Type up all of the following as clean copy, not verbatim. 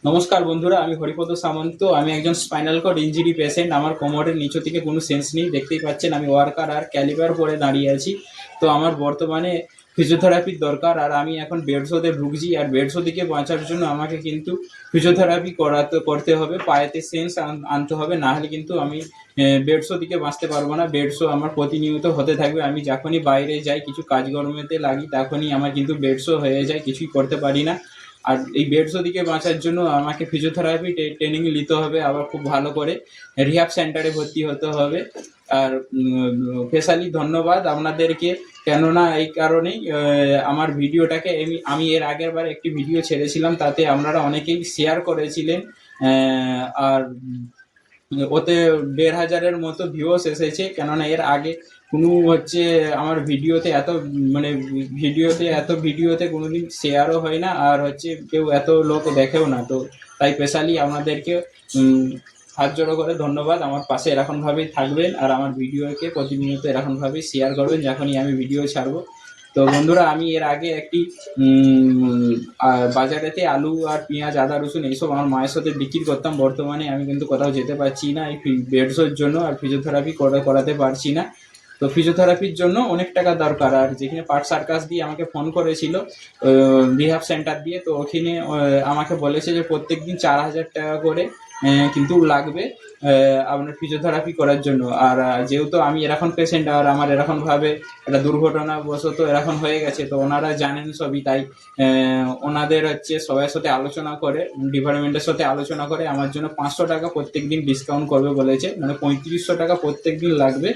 নমস্কার বন্ধুরা, আমি হরিপদ সামন্ত। আমি একজন স্পাইনাল কর্ড ইনজুরি পেশেন্ট। আমার কোমরের নিচু থেকে কোনো সেন্স নেই, দেখতেই পাচ্ছেন। আমি ওয়ার্কার আর ক্যালিপার পরে দাঁড়িয়ে আছি। তো আমার বর্তমানে ফিজিওথেরাপির দরকার, আর আমি এখন বেডশোতে ভুগছি। আর বেডশো থেকে বাঁচার জন্য আমাকে কিন্তু ফিজিওথেরাপি করতে হবে, পায়েতে সেন্স আনতে হবে, না হলে কিন্তু আমি বেডশো থেকে বাঁচতে পারবো না। বেডশো আমার প্রতিনিয়ত হতে থাকবে। আমি যখনই বাইরে যাই, কিছু কাজকর্মেতে লাগি, তখনই আমার কিন্তু বেডশো হয়ে যায়, কিছুই করতে পারি না। আর এই বেডশো থেকে বাঁচার জন্য আমাকে ফিজিওথেরাপি ট্রেনিং নিতে হবে, আবার খুব ভালো করে রিহ্যাব সেন্টারে ভর্তি হতে হবে। আর স্পেশালি ধন্যবাদ আপনাদেরকে, কেননা এই কারণেই আমার ভিডিওটাকে আমি এর আগের বার একটি ভিডিও ছেড়েছিলাম, তাতে আপনারা অনেকেই শেয়ার করেছিলেন। আর ওতে 1,500-এর মতো ভিউস এসেছে, কেননা এর আগে কোনো হচ্ছে আমার ভিডিওতে কোনোদিন শেয়ারও হয় না, আর হচ্ছে কেউ এত লোক দেখেও না। তো তাই স্পেশালি আপনাদেরকে হাত জোড়ো করে ধন্যবাদ। আমার পাশে এরকমভাবেই থাকবেন, আর আমার ভিডিওকে প্রতিনিয়ত এরকমভাবেই শেয়ার করবেন যখনই আমি ভিডিও ছাড়বো। তো বন্ধুরা, আমি এর আগে একটি বাজারেতে আলু আর পেঁয়াজ, আদা, রসুন এইসব আমার মায়ের সাথে বিক্রি করতাম। বর্তমানে আমি কিন্তু কোথাও যেতে পারছি না এই বেডসের জন্য, আর ফিজিওথেরাপি করাতে পারছি না। তো ফিজিওথেরাপির জন্য অনেক টাকা দরকার। আর যেখানে পার্ট সার্কাস দিয়ে আমাকে ফোন করেছিল রিহাব সেন্টার দিয়ে, তো ওখানে আমাকে বলেছে যে প্রত্যেক দিন 4,000 টাকা করে কিন্তু লাগবে আপনার ফিজিওথেরাপি করার জন্য। আর যেহেতু আমি এরকম পেশেন্ট, আর আমার এরকমভাবে একটা দুর্ঘটনাবশত এরকম হয়ে গেছে, তো ওনারা জানেন সবই। তাই ওনাদের হচ্ছে সবার সাথে আলোচনা করে, ডিপার্টমেন্টের সাথে আলোচনা করে আমার জন্য 500 টাকা প্রত্যেক দিন ডিসকাউন্ট করবে বলেছে, মানে 3500 টাকা প্রত্যেক দিন লাগবে।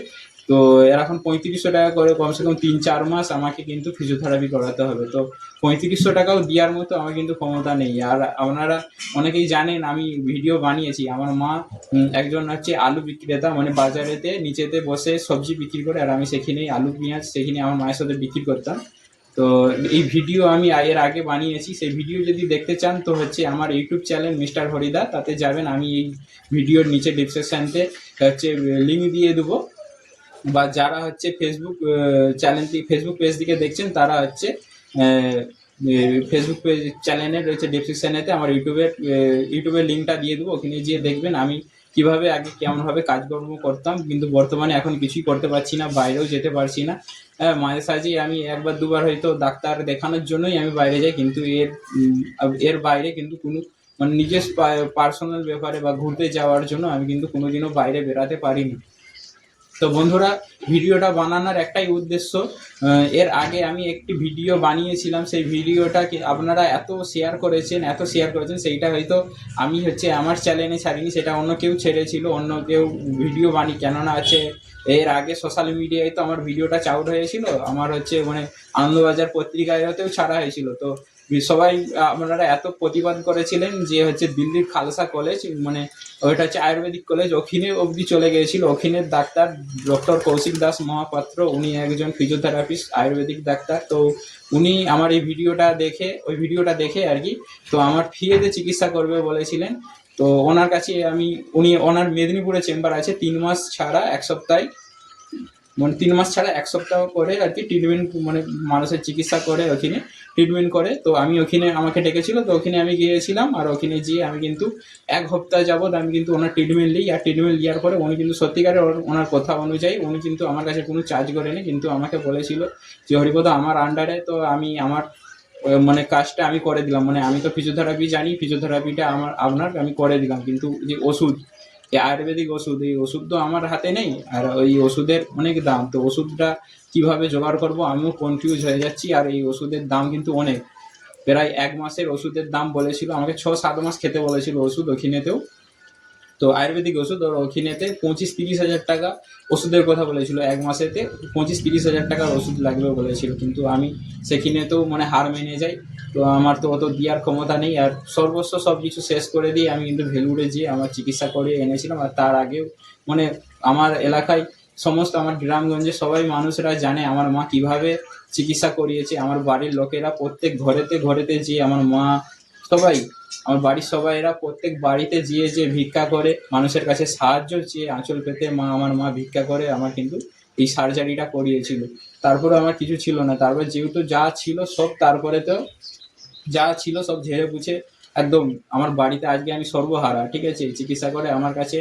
তো এরকম 3500 টাকা করে কমসে কম 3-4 মাস আমাকে কিন্তু ফিজিওথেরাপি করাতে হবে। তো 3500 টাকাও দেওয়ার মতো আমার কিন্তু ক্ষমতা নেই। আর আপনারা অনেকেই জানেন আমি ভিডিও বানিয়েছি। আমার মা একজন হচ্ছে আলু বিক্রেতা, মানে বাজারেতে নিচেতে বসে সবজি বিক্রি করে, আর আমি সেখানেই আলু পেঁয়াজ সেখানে আমার মায়ের সাথে বিক্রি করতাম। তো এই ভিডিও আমি এর আগে বানিয়েছি। সেই ভিডিও যদি দেখতে চান তো হচ্ছে আমার ইউটিউব চ্যানেল মিস্টার হরিদা, তাতে যাবেন। আমি এই ভিডিওর নিচে ডিসক্রিপশানতে হচ্ছে লিঙ্ক দিয়ে দেবো। বা যারা হচ্ছে ফেসবুক পেজ দিকে দেখছেন, তারা হচ্ছে ফেসবুক পেজ চ্যানেলের রয়েছে ডিসক্রিপশানেতে আমার ইউটিউবের লিঙ্কটা দিয়ে দেবো। ওখানে গিয়ে দেখবেন আমি কিভাবে আগে কেমনভাবে কাজকর্ম করতাম, কিন্তু বর্তমানে এখন কিছুই করতে পারছি না, বাইরেও যেতে পারছি না। মাঝে সাঝে আমি একবার দুবার হয়তো ডাক্তার দেখানোর জন্যই আমি বাইরে যাই, কিন্তু এর বাইরে কিন্তু কোনো মানে নিজের পার্সোনাল ব্যাপারে বা ঘুরতে যাওয়ার জন্য আমি কিন্তু কোনোদিনও বাইরে বেরাতে পারিনি। তো বন্ধুরা, ভিডিওটা বানানোর একটাই উদ্দেশ্য, এর আগে আমি একটি ভিডিও বানিয়েছিলাম, সেই ভিডিওটা আপনারা এত শেয়ার করেছেন, সেইটা হয়তো আমি হচ্ছে আমার চ্যানেলে ছাড়িনি, সেটা অন্য কেউ ছেড়েছিল, অন্য কেউ ভিডিও কেননা আছে এর আগে সোশ্যাল মিডিয়ায় তো আমার ভিডিওটা চাউট হয়েছিল, আমার হচ্ছে মানে আনন্দবাজার পত্রিকাতেও ছাড়া হয়েছিল। তো সবাই আপনারা এত প্রতিবাদ করেছিলেন যে হচ্ছে দিল্লির খালসা কলেজ, মানে ওইটা হচ্ছে আয়ুর্বেদিক কলেজ, ওখানে অবধি চলে গিয়েছিল। ওখানের ডাক্তার ডক্টর কৌশিক দাস মহাপাত্র, উনি একজন ফিজিওথেরাপিস্ট, আয়ুর্বেদিক ডাক্তার। তো উনি আমার ওই ভিডিওটা দেখে আর কি, তো আমার ফ্রিতে চিকিৎসা করবে বলেছিলেন। তো ওনার কাছে ওনার মেদিনীপুরে চেম্বার আছে, 3 মাস ছাড়া 1 সপ্তাহে, মানে 3 মাস ছাড়া 1 সপ্তাহ করে আর কি ট্রিটমেন্ট, মানে মানুষের চিকিৎসা করে, ওখানে ট্রিটমেন্ট করে। তো আমি ওখানে আমাকে ডেকেছিল, তো ওখানে আমি গিয়েছিলাম। আর ওখানে গিয়ে আমি কিন্তু 1 সপ্তাহ যাবৎ আমি কিন্তু ওনার ট্রিটমেন্ট নিই। আর ট্রিটমেন্ট নেওয়ার পরে উনি কিন্তু সত্যিকারে ওনার কথা অনুযায়ী উনি কিন্তু আমার কাছে কোনো চার্জ করেনি, কিন্তু আমাকে বলেছিল যে হরিপদ আমার আন্ডারে, তো আমি আমার মানে কাজটা আমি করে দিলাম, মানে আমি তো ফিজিওথেরাপি জানি, ফিজিওথেরাপিটা আমি করে দিলাম, কিন্তু যে ওষুধ, এই আয়ুর্বেদিক ওষুধ, এই ওষুধ তো আমার হাতে নেই। আর ওই ওষুধের অনেক দাম, তো ওষুধটা কিভাবে জোগাড় করব আমিও কনফিউজ হয়ে যাচ্ছি। আর এই ওষুধের দাম কিন্তু অনেক, প্রায় 1 মাসের ওষুধের দাম বলেছিল আমাকে, 6-7 মাস খেতে বলেছিল ওষুধ ওখানেতেও। তো আয়ুর্বেদিক ওষুধ ওখানেতে 25-30 হাজার টাকা ওষুধের কথা বলেছিল, 1 মাসেতে 25-30 হাজার টাকার ওষুধ লাগবে বলেছিল। কিন্তু আমি সেখানেতেও মানে হার মেনে যাই। তো আমার তো অত দেওয়ার ক্ষমতা নেই, আর সর্বস্ব সব কিছু শেষ করে দিয়ে আমি কিন্তু ভেলুড়ে যেয়ে আমার চিকিৎসা করে এনেছিলাম। আর তার আগেও মানে আমার এলাকায় সমস্ত আমার গ্রামগঞ্জে সবাই মানুষরা জানে আমার মা কিভাবে চিকিৎসা করিয়েছে। আমার বাড়ির লোকেরা প্রত্যেক ঘরেতে ঘরেতে যেয়ে আমার মা, সবাই, আমার বাড়ির সবাই এরা প্রত্যেক বাড়িতে যেয়ে যে ভিক্ষা করে, মানুষের কাছে সাহায্য চেয়ে আঁচল পেতে আমার মা ভিক্ষা করে আমার কিন্তু এই সার্জারিটা করিয়েছিল। তারপরে আমার কিছু ছিল না, তারপরে যেহেতু যা ছিল সব, তারপরে তো যা ছিল সব ঝেড়ে পুছে একদম আমার বাড়িতে আজকে আমি সর্বহারা, ঠিক আছে, চিকিৎসা করে আমার কাছে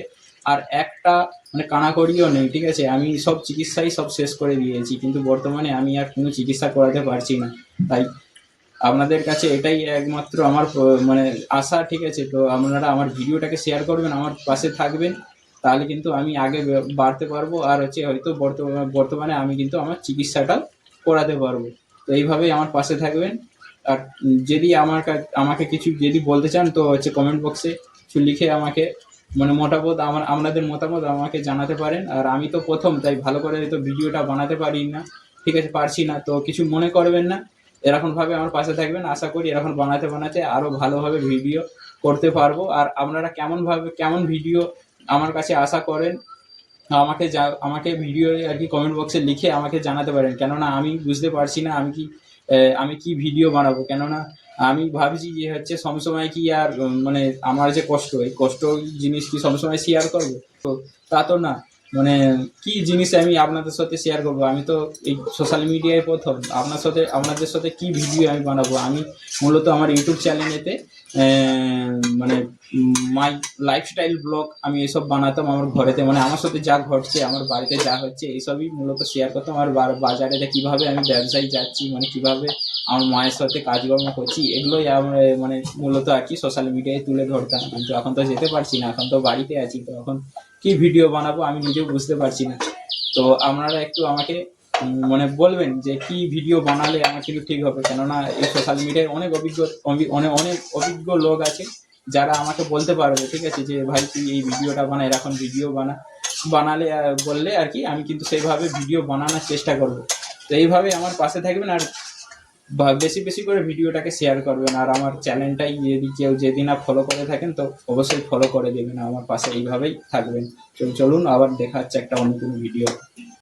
আর একটা মানে কানাকড়িও নেই, ঠিক আছে, আমি সব চিকিৎসাই সব শেষ করে দিয়েছি, কিন্তু বর্তমানে আমি আর কোনো চিকিৎসা করাতে পারছি না। তাই আপনাদের কাছে এটাই একমাত্র আমার মানে আশা, ঠিক আছে, তো আপনারা আমার ভিডিওটাকে শেয়ার করবেন, আমার পাশে থাকবেন, তাহলে কিন্তু আমি আগে বাড়তে পারবো, আর হচ্ছে হয়তো বর্তমানে আমি কিন্তু আমার চিকিৎসাটাও করাতে পারবো। তো এইভাবেই আমার পাশে থাকবেন। আর যদি আমাকে কিছু যদি বলতে চান তো হচ্ছে কমেন্ট বক্সে কিছু লিখে আমাকে মানে আপনাদের মতামত আমাকে জানাতে পারেন। আর আমি তো প্রথম, তাই ভালো করে তো ভিডিওটা বানাতে পারি না, ঠিক আছে, পারছি না, তো কিছু মনে করবেন না। এরকমভাবে আমার পাশে থাকবেন, আশা করি এরকম বানাতে বানাতে আরও ভালোভাবে ভিডিও করতে পারবো। আর আপনারা কেমন ভিডিও আমার কাছে আশা করেন আমাকে ভিডিও আর কি কমেন্ট বক্সে লিখে আমাকে জানাতে পারেন, কেননা আমি বুঝতে পারছি না আমি কি ভিডিও বানাবো, কেননা আমি ভাবছি যে হচ্ছে সবসময় কি আর মানে আমার যে কষ্ট, এই কষ্ট জিনিস কি সবসময় শেয়ার করবো, তো তা তো না। মানে কি জিনিস আমি আপনাদের সাথে শেয়ার করবো, আমি তো এই সোশ্যাল মিডিয়ায় প্রথম, আপনাদের সাথে কি ভিডিও আমি বানাবো। আমি মূলত আমার ইউটিউব চ্যানেলেতে মানে মাই লাইফস্টাইল ব্লগ আমি এসব বানাতাম আমার ঘরেতে, মানে আমার সাথে যা ঘটছে, আমার বাড়িতে যা হচ্ছে এইসবই মূলত শেয়ার করতাম। আর বাজারে কীভাবে আমি ব্যবসায় যাচ্ছি, মানে কীভাবে আমার মায়ের সাথে কাজকর্ম করছি, এগুলোই আমার মানে মূলত আর কি সোশ্যাল মিডিয়ায় তুলে ধরতাম। কিন্তু এখন তো যেতে পারছি না, এখন তো বাড়িতে আছি, তো এখন কি ভিডিও বানাবো আমি নিজেও বুঝতে পারছি না। তো আপনারা একটু আমাকে মানে বলবেন যে কি ভিডিও বানালে আমার কিন্তু ঠিক হবে, কেননা এই সোশ্যাল মিডিয়ায় অনেক অভিজ্ঞ লোক আছে যারা আমাকে বলতে পারবে, ঠিক আছে, যে ভাই তুই এই ভিডিওটা বানা, এরকম ভিডিও বানালে বললে আর কি আমি কিন্তু সেইভাবে ভিডিও বানানোর চেষ্টা করব। তো এইভাবে আমার পাশে থাকবেন, আর বেশি বেশি করে ভিডিওটাকে শেয়ার করবেন। আর আমার চ্যানেলটাই যদি কেউ যেদিন না ফলো করে থাকেন তো অবশ্যই ফলো করে দেবেন, আমার পাশে এইভাবেই থাকবেন। চলুন আবার দেখা হচ্ছে একটা অন্য কোনো ভিডিও।